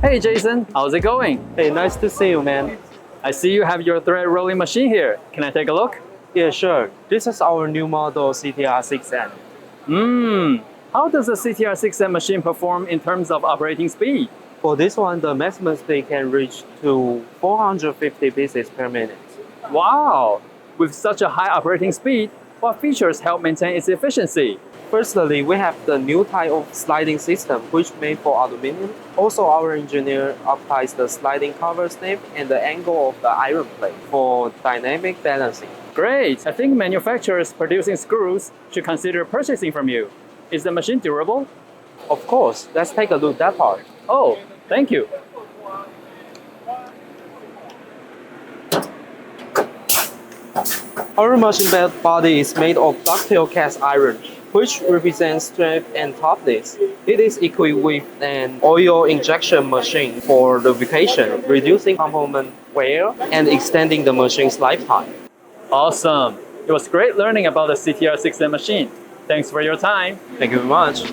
Hey Jason, how's it going? Hey, nice to see you, man. I see you have your thread rolling machine here. Can I take a look? Yeah, sure. This is our new model CTR6N. How does the CTR6N machine perform in terms of operating speed? For this one, the maximum speed can reach to 450 pieces per minute. Wow! With such a high operating speed, what features help maintain its efficiency? Firstly, we have the new type of sliding system, which made for aluminum. Also, our engineer applies the sliding cover snap and the angle of the iron plate for dynamic balancing. Great! I think manufacturers producing screws should consider purchasing from you. Is the machine durable? Of course. Let's take a look at that part. Oh, thank you. Our machine body is made of ductile cast iron, which represents strength and toughness. It is equipped with an oil injection machine for lubrication, reducing component wear and extending the machine's lifetime. Awesome! It was great learning about the CTR6N machine. Thanks for your time. Thank you very much.